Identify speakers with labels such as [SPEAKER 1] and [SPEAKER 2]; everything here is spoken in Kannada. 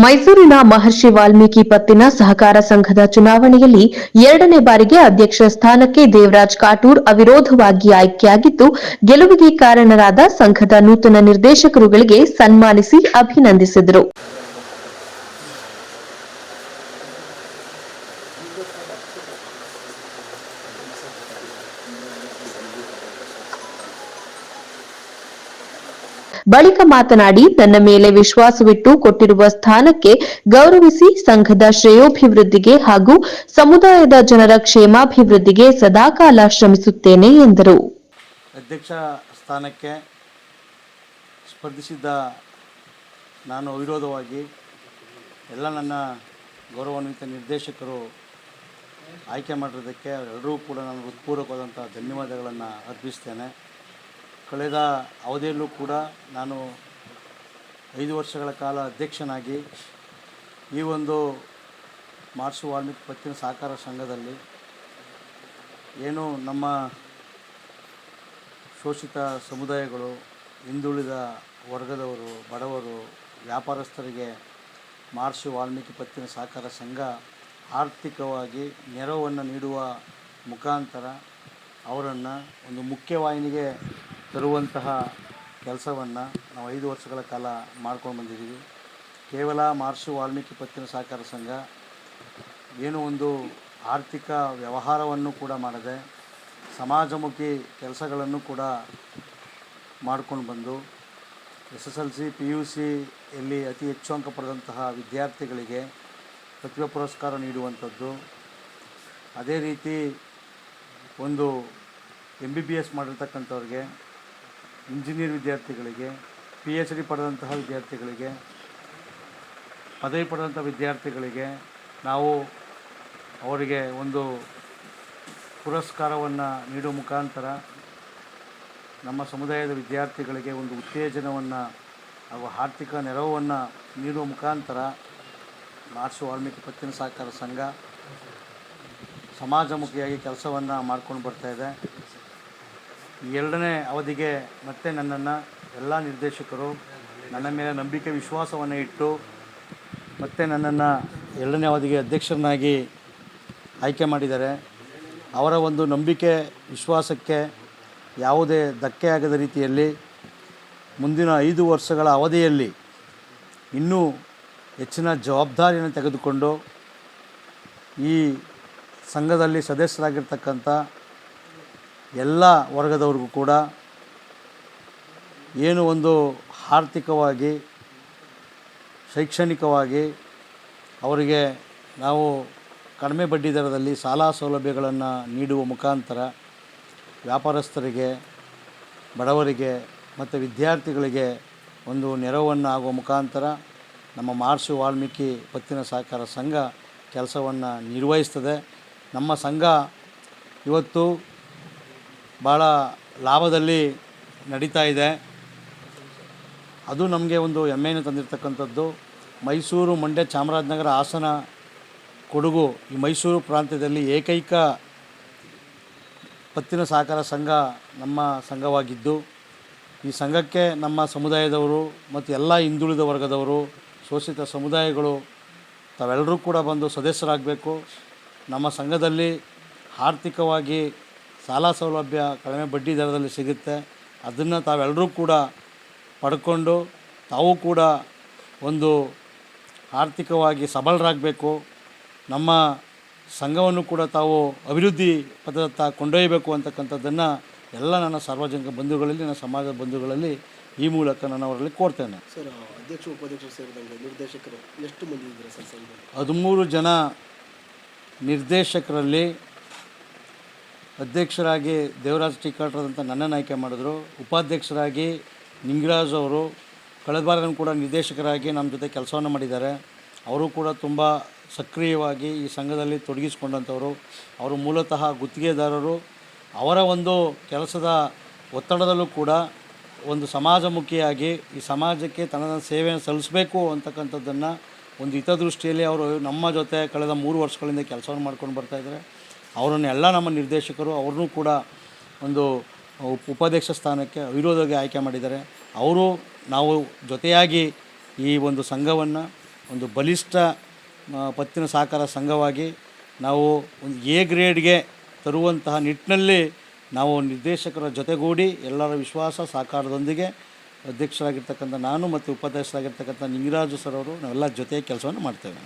[SPEAKER 1] ಮೈಸೂರಿನ ಮಹರ್ಷಿ ವಾಲ್ಮೀಕಿ ಪತ್ತಿನ ಸಹಕಾರ ಸಂಘದ ಚುನಾವಣೆಯಲ್ಲಿ ಎರಡನೇ ಬಾರಿಗೆ ಅಧ್ಯಕ್ಷ ಸ್ಥಾನಕ್ಕೆ ದೇವರಾಜ್ ಕಾಟೂರ್ ಅವಿರೋಧವಾಗಿ ಆಯ್ಕೆಯಾಗಿದ್ದು, ಗೆಲುವಿಗೆ ಕಾರಣರಾದ ಸಂಘದ ನೂತನ ನಿರ್ದೇಶಕರುಗಳಿಗೆ ಸನ್ಮಾನಿಸಿ ಅಭಿನಂದಿಸಿದರು. ಬಳಿಕ ಮಾತನಾಡಿ, ನನ್ನ ಮೇಲೆ ವಿಶ್ವಾಸವಿಟ್ಟು ಕೊಟ್ಟಿರುವ ಸ್ಥಾನಕ್ಕೆ ಗೌರವಿಸಿ ಸಂಘದ ಶ್ರೇಯೋಭಿವೃದ್ಧಿಗೆ ಹಾಗೂ ಸಮುದಾಯದ ಜನರ ಕ್ಷೇಮಾಭಿವೃದ್ಧಿಗೆ ಸದಾಕಾಲ ಶ್ರಮಿಸುತ್ತೇನೆ ಎಂದರು.
[SPEAKER 2] ಅಧ್ಯಕ್ಷ ಸ್ಥಾನಕ್ಕೆ ಸ್ಪರ್ಧಿಸಿದ್ದ ನಾನು ಅವಿರೋಧವಾಗಿ ಎಲ್ಲ ನನ್ನ ಗೌರವಾನ್ವಿತ ನಿರ್ದೇಶಕರು ಆಯ್ಕೆ ಮಾಡಿರೋದಕ್ಕೆ ಎಲ್ಲರೂ ಕೂಡ ನಾನು ಹೃತ್ಪೂರ್ವಕವಾದಂಥ ಧನ್ಯವಾದಗಳನ್ನು ಅರ್ಪಿಸ್ತೇನೆ. ಕಳೆದ ಅವಧಿಯಲ್ಲೂ ಕೂಡ ನಾನು 5 ವರ್ಷಗಳ ಕಾಲ ಅಧ್ಯಕ್ಷನಾಗಿ ಈ ಒಂದು ಮಹರ್ಷಿ ವಾಲ್ಮೀಕಿ ಪತ್ತಿನ ಸಹಕಾರ ಸಂಘದಲ್ಲಿ ಏನು ನಮ್ಮ ಶೋಷಿತ ಸಮುದಾಯಗಳು, ಹಿಂದುಳಿದ ವರ್ಗದವರು, ಬಡವರು, ವ್ಯಾಪಾರಸ್ಥರಿಗೆ ಮಹರ್ಷಿ ವಾಲ್ಮೀಕಿ ಪತ್ತಿನ ಸಹಕಾರ ಸಂಘ ಆರ್ಥಿಕವಾಗಿ ನೆರವನ್ನು ನೀಡುವ ಮುಖಾಂತರ ಅವರನ್ನು ಒಂದು ಮುಖ್ಯವಾಹಿನಿಗೆ ತರುವಂತಹ ಕೆಲಸವನ್ನು ನಾವು 5 ವರ್ಷಗಳ ಕಾಲ ಮಾಡ್ಕೊಂಡು ಬಂದಿದ್ದೀವಿ. ಕೇವಲ ಮಹರ್ಷಿ ವಾಲ್ಮೀಕಿ ಪತ್ತಿನ ಸಹಕಾರ ಸಂಘ ಏನು ಒಂದು ಆರ್ಥಿಕ ವ್ಯವಹಾರವನ್ನು ಕೂಡ ಮಾಡದೆ ಸಮಾಜಮುಖಿ ಕೆಲಸಗಳನ್ನು ಕೂಡ ಮಾಡ್ಕೊಂಡು ಬಂದು SSLC PUC ಯಲ್ಲಿ ಅತಿ ಹೆಚ್ಚು ಅಂಕ ಪಡೆದಂತಹ ವಿದ್ಯಾರ್ಥಿಗಳಿಗೆ ಪ್ರತಿಭಾ ಪುರಸ್ಕಾರ ನೀಡುವಂಥದ್ದು, ಅದೇ ರೀತಿ ಒಂದು MBBS ಮಾಡಿರ್ತಕ್ಕಂಥವ್ರಿಗೆ, ಇಂಜಿನಿಯರ್ ವಿದ್ಯಾರ್ಥಿಗಳಿಗೆ, PhD ಪಡೆದಂತಹ ವಿದ್ಯಾರ್ಥಿಗಳಿಗೆ, ಪದವಿ ಪಡೆದಂಥ ವಿದ್ಯಾರ್ಥಿಗಳಿಗೆ ನಾವು ಅವರಿಗೆ ಒಂದು ಪುರಸ್ಕಾರವನ್ನು ನೀಡುವ ಮುಖಾಂತರ ನಮ್ಮ ಸಮುದಾಯದ ವಿದ್ಯಾರ್ಥಿಗಳಿಗೆ ಒಂದು ಉತ್ತೇಜನವನ್ನು ಹಾಗೂ ಆರ್ಥಿಕ ನೆರವನ್ನು ನೀಡುವ ಮುಖಾಂತರ ಮಹರ್ಷಿ ವಾಲ್ಮೀಕಿ ಪತ್ತಿನ ಸಹಕಾರ ಸಂಘ ಸಮಾಜಮುಖಿಯಾಗಿ ಕೆಲಸವನ್ನು ಮಾಡ್ಕೊಂಡು ಬರ್ತಾಯಿದೆ. ಎರಡನೇ ಅವಧಿಗೆ ಮತ್ತೆ ನನ್ನನ್ನು ಎಲ್ಲ ನಿರ್ದೇಶಕರು ನನ್ನ ಮೇಲೆ ನಂಬಿಕೆ ವಿಶ್ವಾಸವನ್ನು ಇಟ್ಟು ಮತ್ತೆ ನನ್ನನ್ನು ಎರಡನೇ ಅವಧಿಗೆ ಅಧ್ಯಕ್ಷರನ್ನಾಗಿ ಆಯ್ಕೆ ಮಾಡಿದ್ದಾರೆ. ಅವರ ಒಂದು ನಂಬಿಕೆ ವಿಶ್ವಾಸಕ್ಕೆ ಯಾವುದೇ ಧಕ್ಕೆಯಾಗದ ರೀತಿಯಲ್ಲಿ ಮುಂದಿನ 5 ವರ್ಷಗಳ ಅವಧಿಯಲ್ಲಿ ಇನ್ನೂ ಹೆಚ್ಚಿನ ಜವಾಬ್ದಾರಿಯನ್ನು ತೆಗೆದುಕೊಂಡು ಈ ಸಂಘದಲ್ಲಿ ಸದಸ್ಯರಾಗಿರ್ತಕ್ಕಂಥ ಎಲ್ಲ ವರ್ಗದವ್ರಿಗೂ ಕೂಡ ಏನು ಒಂದು ಆರ್ಥಿಕವಾಗಿ, ಶೈಕ್ಷಣಿಕವಾಗಿ ಅವರಿಗೆ ನಾವು ಕಡಿಮೆ ಬಡ್ಡಿ ದರದಲ್ಲಿ ಸಾಲ ಸೌಲಭ್ಯಗಳನ್ನು ನೀಡುವ ಮುಖಾಂತರ ವ್ಯಾಪಾರಸ್ಥರಿಗೆ, ಬಡವರಿಗೆ ಮತ್ತು ವಿದ್ಯಾರ್ಥಿಗಳಿಗೆ ಒಂದು ನೆರವನ್ನು ಆಗುವ ಮುಖಾಂತರ ನಮ್ಮ ಮಹರ್ಷಿ ವಾಲ್ಮೀಕಿ ಪತ್ತಿನ ಸಹಕಾರ ಸಂಘ ಕೆಲಸವನ್ನು ನಿರ್ವಹಿಸ್ತದೆ. ನಮ್ಮ ಸಂಘ ಇವತ್ತು ಭಾಳ ಲಾಭದಲ್ಲಿ ನಡೀತಾ ಇದೆ. ಅದು ನಮಗೆ ಒಂದು ಹೆಮ್ಮೆಯನ್ನು ತಂದಿರತಕ್ಕಂಥದ್ದು. ಮೈಸೂರು, ಮಂಡ್ಯ, ಚಾಮರಾಜನಗರ, ಹಾಸನ, ಕೊಡಗು ಈ ಮೈಸೂರು ಪ್ರಾಂತ್ಯದಲ್ಲಿ ಏಕೈಕ ಪತ್ತಿನ ಸಹಕಾರ ಸಂಘ ನಮ್ಮ ಸಂಘವಾಗಿದ್ದು, ಈ ಸಂಘಕ್ಕೆ ನಮ್ಮ ಸಮುದಾಯದವರು ಮತ್ತು ಎಲ್ಲ ಹಿಂದುಳಿದ ವರ್ಗದವರು, ಶೋಷಿತ ಸಮುದಾಯಗಳು ತಾವೆಲ್ಲರೂ ಕೂಡ ಬಂದು ಸದಸ್ಯರಾಗಬೇಕು. ನಮ್ಮ ಸಂಘದಲ್ಲಿ ಆರ್ಥಿಕವಾಗಿ ಸಾಲ ಸೌಲಭ್ಯ ಕಡಿಮೆ ಬಡ್ಡಿ ದರದಲ್ಲಿ ಸಿಗುತ್ತೆ. ಅದನ್ನು ತಾವೆಲ್ಲರೂ ಕೂಡ ಪಡ್ಕೊಂಡು ತಾವು ಕೂಡ ಒಂದು ಆರ್ಥಿಕವಾಗಿ ಸಬಲರಾಗಬೇಕು. ನಮ್ಮ ಸಂಘವನ್ನು ಕೂಡ ತಾವು ಅಭಿವೃದ್ಧಿ ಪಥದತ್ತ ಕೊಂಡೊಯ್ಯಬೇಕು ಅಂತಕ್ಕಂಥದ್ದನ್ನು ಎಲ್ಲ ನನ್ನ ಸಾರ್ವಜನಿಕ ಬಂಧುಗಳಲ್ಲಿ, ನನ್ನ ಸಮಾಜದ ಬಂಧುಗಳಲ್ಲಿ ಈ ಮೂಲಕ ನಾನು ಅವರಲ್ಲಿ ಕೋರ್ತೇನೆ.
[SPEAKER 3] ಸರ್, ಅಧ್ಯಕ್ಷ ಉಪಾಧ್ಯಕ್ಷರು ಸೇರಿದಂತೆ ನಿರ್ದೇಶಕರು ಎಷ್ಟು ಮಂದಿ ಇದ್ದಾರೆ ಸರ್ ಸಂಘದಲ್ಲಿ?
[SPEAKER 2] 13 ಜನ ನಿರ್ದೇಶಕರಲ್ಲಿ ಅಧ್ಯಕ್ಷರಾಗಿ ದೇವರಾಜ್ ಟಿಕಾಟ್ರಂತ ನನ್ನನ್ನು ಆಯ್ಕೆ ಮಾಡಿದ್ರು. ಉಪಾಧ್ಯಕ್ಷರಾಗಿ ನಿಂಗರಾಜ್ ಅವರು ಕಳೆದ ಬಾರ ಕೂಡ ನಿರ್ದೇಶಕರಾಗಿ ನಮ್ಮ ಜೊತೆ ಕೆಲಸವನ್ನು ಮಾಡಿದ್ದಾರೆ. ಅವರು ಕೂಡ ತುಂಬ ಸಕ್ರಿಯವಾಗಿ ಈ ಸಂಘದಲ್ಲಿ ತೊಡಗಿಸಿಕೊಂಡಂಥವರು. ಅವರು ಮೂಲತಃ ಗುತ್ತಿಗೆದಾರರು. ಅವರ ಒಂದು ಕೆಲಸದ ಒತ್ತಡದಲ್ಲೂ ಕೂಡ ಒಂದು ಸಮಾಜಮುಖಿಯಾಗಿ ಈ ಸಮಾಜಕ್ಕೆ ತನ್ನ ಸೇವೆಯನ್ನು ಸಲ್ಲಿಸಬೇಕು ಅಂತಕ್ಕಂಥದ್ದನ್ನು ಒಂದು ಹಿತದೃಷ್ಟಿಯಲ್ಲಿ ಅವರು ನಮ್ಮ ಜೊತೆ ಕಳೆದ 3 ವರ್ಷಗಳಿಂದ ಕೆಲಸವನ್ನು ಮಾಡ್ಕೊಂಡು ಬರ್ತಾಯಿದ್ದಾರೆ. ಅವರನ್ನೆಲ್ಲ ನಮ್ಮ ನಿರ್ದೇಶಕರು ಅವ್ರನ್ನೂ ಕೂಡ ಒಂದು ಉಪಾಧ್ಯಕ್ಷ ಸ್ಥಾನಕ್ಕೆ ಅವಿರೋಧವಾಗಿ ಆಯ್ಕೆ ಮಾಡಿದ್ದಾರೆ. ಅವರು ನಾವು ಜೊತೆಯಾಗಿ ಈ ಒಂದು ಸಂಘವನ್ನು ಒಂದು ಬಲಿಷ್ಠ ಪತ್ತಿನ ಸಹಕಾರ ಸಂಘವಾಗಿ ನಾವು ಒಂದು ಎ ಗ್ರೇಡ್ಗೆ ತರುವಂತಹ ನಿಟ್ಟಿನಲ್ಲಿ ನಾವು ನಿರ್ದೇಶಕರ ಜೊತೆಗೂಡಿ ಎಲ್ಲರ ವಿಶ್ವಾಸ ಸಹಕಾರದೊಂದಿಗೆ ಅಧ್ಯಕ್ಷರಾಗಿರ್ತಕ್ಕಂಥ ನಾನು ಮತ್ತು ಉಪಾಧ್ಯಕ್ಷರಾಗಿರ್ತಕ್ಕಂಥ ನಿಂಗರಾಜು ಸರ್ ಅವರು ನಾವೆಲ್ಲ ಜೊತೆ ಕೆಲಸವನ್ನು ಮಾಡ್ತೇವೆ.